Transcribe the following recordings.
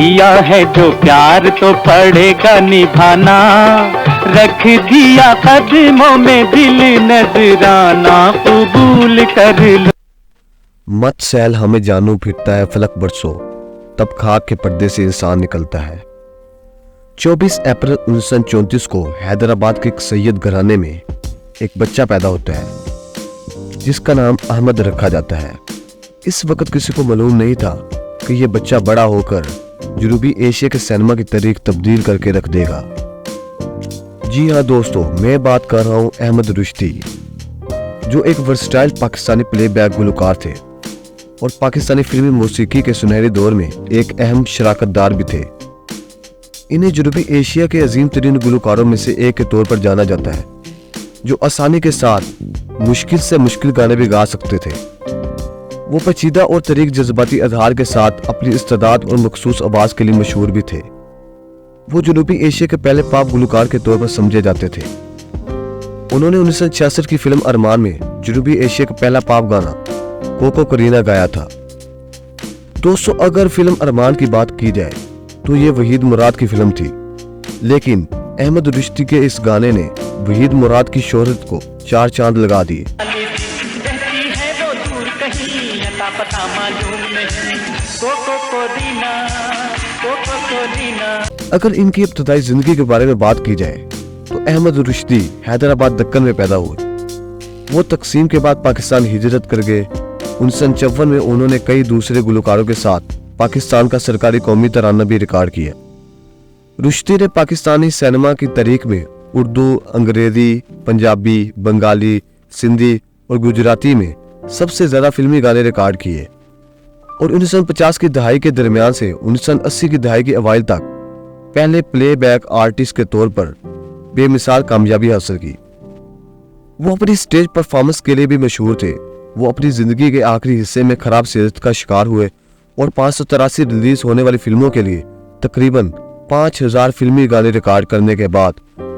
किया है जो प्यार तो पड़ेगा निभाना, रख दिया कदमों में दिल नजराना, कबूल कर लो। मत सैल हमें जानू फिरता है फलक बरसों, तब खाक के पर्दे से इंसान निकलता है। 24 अप्रैल 1934 को हैदराबाद के एक सैयद घराने में एक बच्चा पैदा होता है जिसका नाम अहमद रखा जाता है। इस वक्त किसी को मालूम नहीं था कि यह बच्चा बड़ा होकर जनूबी एशिया के सिनेमा की तारीख तब्दील करके रख देगा। जी हाँ दोस्तों, मैं बात कर रहा हूँ अहमद रुश्दी, जो एक वर्सटाइल पाकिस्तानी प्लेबैक गुलकार थे और पाकिस्तानी फिल्मी मौसीकी के सुनहरे दौर में एक अहम शराकतदार भी थे। इन्हें जनूबी एशिया के अजीम तरीन गुलकारों में से एक के तौर पर जाना जाता है, जो आसानी के साथ मुश्किल से मुश्किल गाने भी गा सकते थे। वो पेचीदा और तरीक जज्बाती अजहार के साथ अपनी इस्तेदाद और मखसूस आवाज के लिए मशहूर भी थे। वो जनूबी एशिया के पहले पॉप गुलकार के तौर पर समझे जाते थे। उन्होंने 1966 की फिल्म अरमान में जनूबी एशिया का पहला पॉप गाना कोको करीना गाया था। दोस्तों, अगर फिल्म अरमान की बात की जाए तो ये वहीद मुराद की फिल्म थी, लेकिन अहमद रुश्दी के इस गाने ने वहीद मुराद की शोहरत को 4 चांद लगा दिए। अगर इनकी इब्तदाई जिंदगी के बारे में बात की जाए तो अहमद रुश्दी हैदराबाद दक्कन में पैदा हुए। वो तकसीम के बाद पाकिस्तान हिजरत कर गए। 1954 में उन्होंने कई दूसरे गुलकारों के साथ पाकिस्तान का सरकारी कौमी तराना भी रिकॉर्ड किया। रुश्दी ने पाकिस्तानी सिनेमा की तारीख में उर्दू, अंग्रेजी, पंजाबी, बंगाली, सिंधी और गुजराती में सबसे ज्यादा फिल्मी गाने रिकॉर्ड किए और 1950 की दहाई के दरमियान से 1980 की दहाई के अवाइल तक पहले प्लेबैक आर्टिस्ट के तौर पर बेमिसाल कामयाबी हासिल की। वो अपनी स्टेज परफॉर्मेंस के लिए भी मशहूर थे। वो अपनी जिंदगी के आखिरी हिस्से में खराब सेहत का शिकार हुए और 583 रिलीज होने वाली फिल्मों के लिए तकरीबन 5000 फिल्मी गाने रिकॉर्ड करने के बाद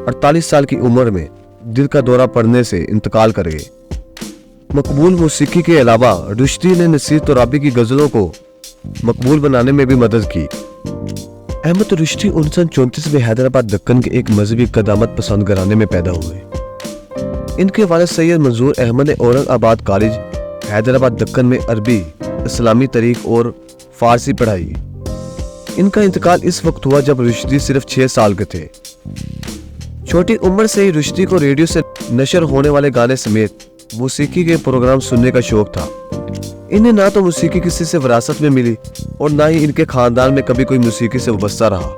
48 साल की उम्र में दिल का दौरा पड़ने से इंतकाल कर गए। मकबूल मौसीकी के अलावा रुश्दी ने नसीर तुराबी की गजलों को मकबूल बनाने में भी मदद की। अहमद रुश्दी 1934 में हैदराबाद दक्कन के एक मजहबी कदामत पसंद घराने में पैदा हुए। इनके वालिद सैयद मंजूर अहमद ने औरंगाबाद कॉलेज हैदराबाद दक्कन में अरबी, इस्लामी तारीख और फारसी पढ़ाई। इनका इंतकाल इस वक्त हुआ जब रुश्दी सिर्फ 6 साल के थे। छोटी उम्र से ही रुश्दी को रेडियो से नशर होने वाले गाने समेत मौसीकी के प्रोग्राम सुनने का शौक था। इन्हें ना तो मौसीकी किसी से विरासत में मिली और ना ही इनके खानदान में कभी कोई मौसीकी से वाबस्ता रहा।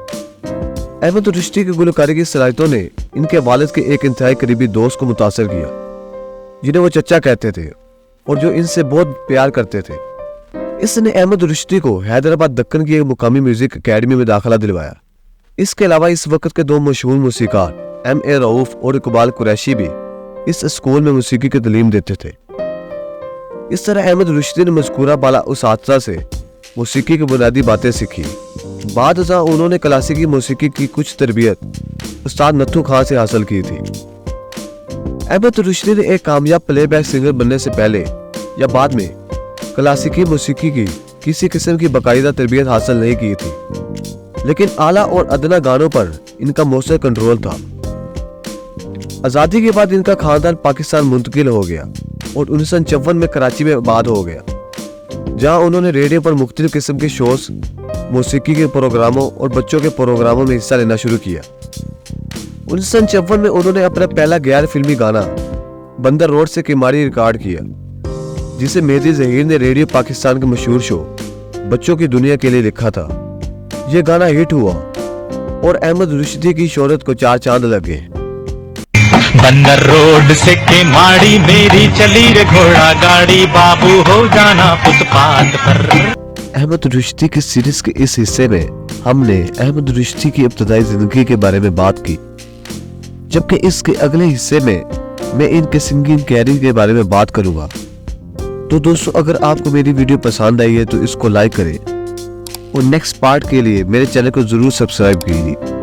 अहमद रुश्दी की गुलकारी की सलाहियतों ने इनके वालिद के एक इंतहाई करीबी दोस्त को मुतासर किया, जिन्हें वो चचा कहते थे और जो इनसे बहुत प्यार करते थे। इसने अहमद रुश्दी को हैदराबाद दक्कन की एक मुकामी म्यूजिक एकेडमी में दाखिला दिलवाया। इसके अलावा इस वक्त के 2 मशहूर मौसीकार M.A. रऊफ और इकबाल कुरैशी भी इस स्कूल में मौसीकी की तालीम देते थे। इस तरह अहमद रुश्दी ने मज़कूरा बाला उस्ताद से मौसीकी की बुनियादी बातें सीखी। बाद अज़ां उन्होंने क्लासिकी मौसीकी की कुछ तरबियत उस्ताद नत्थू खां से हासिल की थी। अहमद रुश्दी ने एक कामयाब प्लेबैक सिंगर बनने से पहले या बाद में क्लासिकी मौसीकी की किसी किस्म की बाकायदा तरबियत हासिल नहीं की थी, लेकिन आला और अदना गानों पर इनका मौसर कंट्रोल था। आज़ादी के बाद इनका खानदान पाकिस्तान मुंतकिल हो गया और 1954 में कराची में आबाद हो गया, जहां उन्होंने रेडियो पर मुख्तलिफ किस्म के शोज, मौसीकी के प्रोग्रामों और बच्चों के प्रोग्रामों में हिस्सा लेना शुरू किया। 1954 में उन्होंने अपना पहला गैर फिल्मी गाना बंदर रोड से किमाड़ी रिकॉर्ड किया, जिसे मेहदी जहीर ने रेडियो पाकिस्तान के मशहूर शो बच्चों की दुनिया के लिए लिखा था। यह गाना हिट हुआ और अहमद रुश्दी की शोहरत को 4 चांद लगे। बंदर रोड से केमाड़ी मेरी चली रे घोड़ा गाड़ी, बाबू हो जाना फुटपाथ पर। अहमद रुश्दी की सीरीज के इस हिस्से में हमने अहमद रुश्दी की इब्तदाई जिंदगी के बारे में बात की, जबकि इसके अगले हिस्से में मैं इनके सिंगिंग कैरियर के बारे में बात करूंगा। तो दोस्तों, अगर आपको मेरी वीडियो पसंद आई है तो इसको लाइक करें और नेक्स्ट पार्ट के लिए मेरे चैनल को जरूर सब्सक्राइब कीजिए।